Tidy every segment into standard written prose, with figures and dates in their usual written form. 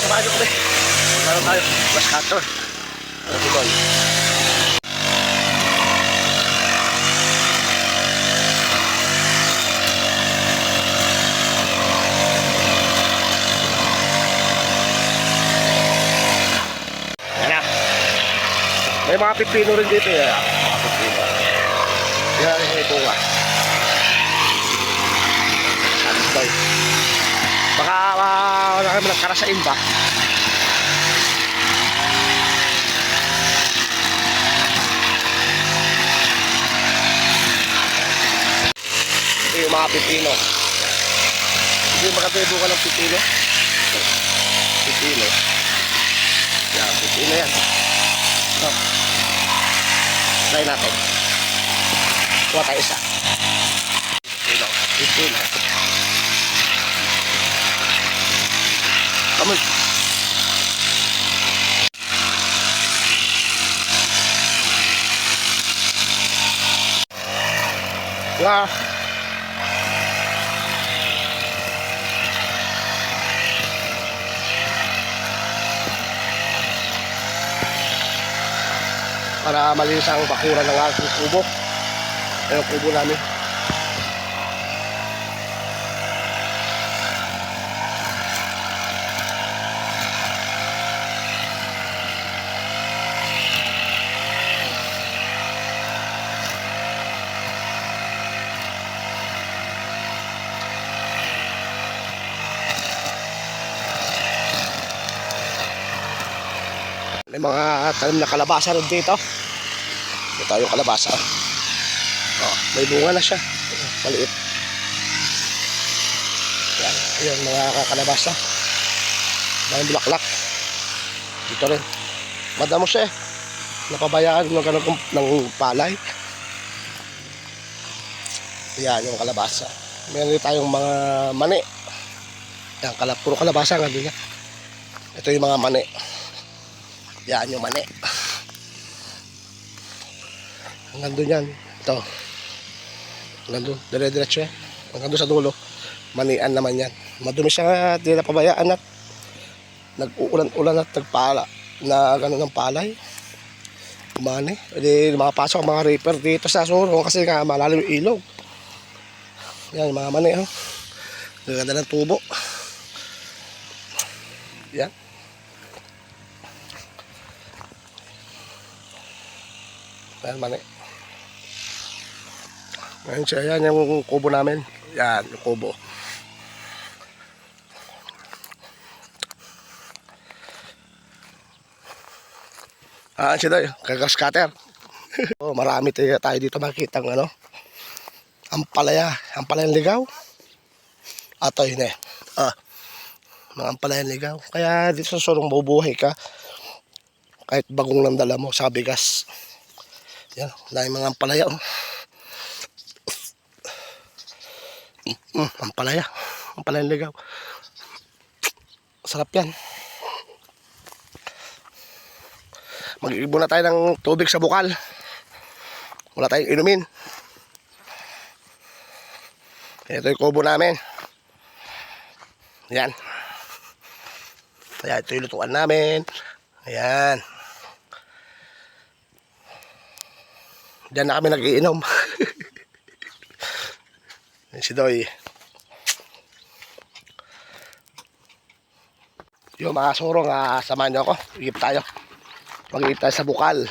samahan nyo kami. Magkano tayo? Glass cutter. Ano ito doon? May mga pipino rin dito eh. Mga pipino. Yan yung bunga. Satisfy. Baka nagkarasain ba? Ito yung mga pipino. Ito yung magkatubo ka ng pipino. Pipino. Yan, pipino yan. No. Try natin. Kuha tayo isa. Pipino. Come on. Yeah. Para malinis ang bakuran ng aking kubo. Ayun ang kubo namin. May mga tanim na kalabasa rin dito. Ito yung kalabasa. Oh, may bunga na siya. Maliit. Yan. Ayan mga kalabasa. May bulaklak. Dito rin. Madamo siya eh. Napabayaan ng palay. Yan yung kalabasa. Meron tayong mga mani. Yan, puro kalabasa nga din yan. Ito yung mga mani. Yan yung mani. Hanggang doon yan. Ito. Hanggang doon. Dire-diretso yan. Hanggang doon sa dulo. Manian naman yan. Madumi siya nga. Di na pabayaan at nag-uulan-ulan at nagpala na gano'n ng palay. Umani. Hindi makapasok ang mga reaper dito sa surong kasi nga malalim yung ilog. Yan yung mga mani. Oh. Gaganda ng tubo. Yan. Yan mani. Ngayon siya, yan yung kubo namin. Yan, yung kubo. Siya daw, kagas cutter. Oh, marami tayo dito makikita ng ano. Ampalayang ligaw. Ato yun eh. Mga ampalayang ligaw. Kaya dito sa surong bubuhay ka. Kahit bagong lang dala mo sa bigas. Yan, dahil mga ampalaya. Ampalayang ligaw. Sarap yan. Mag-iibon na tayo ng tubig sa bukal. Wala tayong inumin. Ito yung kubo namin. Yan. Kaya ito yung lutuan namin. Ayan. Diyan na kami nag-iinom. Si Doy. Yung mga surong, samahan nyo ako. Igip tayo. Mag-igip tayo sa bukal.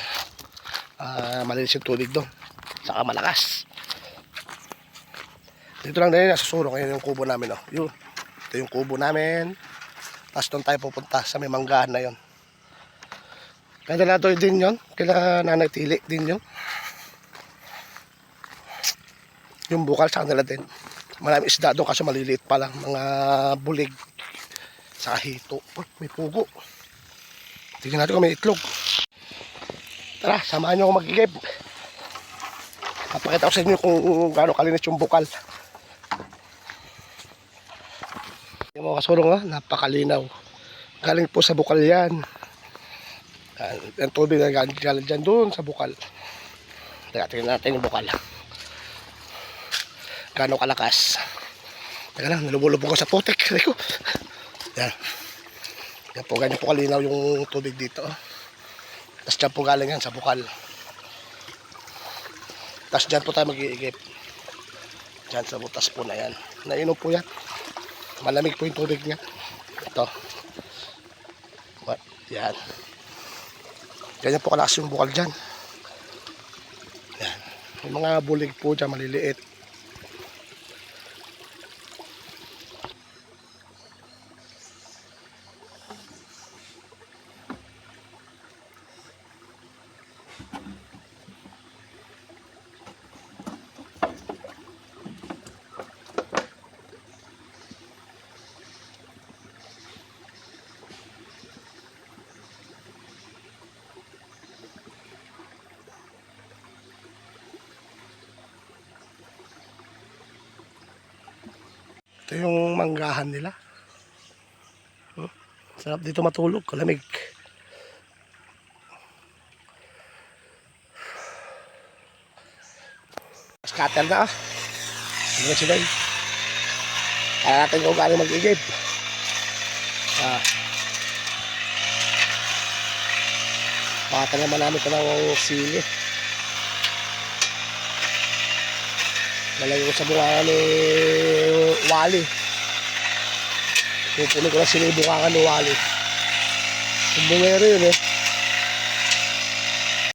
Malinis yung tubig doon. Saka malakas. Dito lang din sa surong. Ayan yung kubo namin. Oh. Yun. Ito yung kubo namin. Tapos doon tayo pupunta sa may manggahan na yun. Kaya na Doy din yun. Kaya Nanay Tili din yun. Yung bukal sa kanila din. Maraming isda doon kasi maliliit pa lang. Mga bulig. Saka hito. Oh, may pugo. Tingnan natin kung may itlog. Tara, samahan nyo ako mag-igib. Papakita ko sa inyo kung gaano kalinis yung bukal. Yung mga kasurong napakalinaw. Galing po sa bukal yan. Yung tubig na galing dyan doon sa bukal. Tingnan natin yung bukal. Gaano kalakas. Teka lang, nalubulubog ko sa putek. Yan. Yan po, ganyan po kalinaw yung tubig dito. Tapos dyan po galing yan sa bukal. Tapos dyan po tayo mag-iigip. Dyan sa butas po na yan. Nainom po yan. Malamig po yung tubig niya. Ito. What? Yan. Ganyan po kalakas yung bukal dyan. Yan. May mga bulig po dyan maliliit. Ito yung manggahan nila. Sarap dito matulog, kalamig. Scatter na ah. Hindi na sila. Kaya natin kung gaano mag-igib. Pakata naman namin ito ng sili. Nalagay ko sa bunga ni Wally. Pupunin ko lang sila yung bunga ni Wally. Yung bungero yun eh.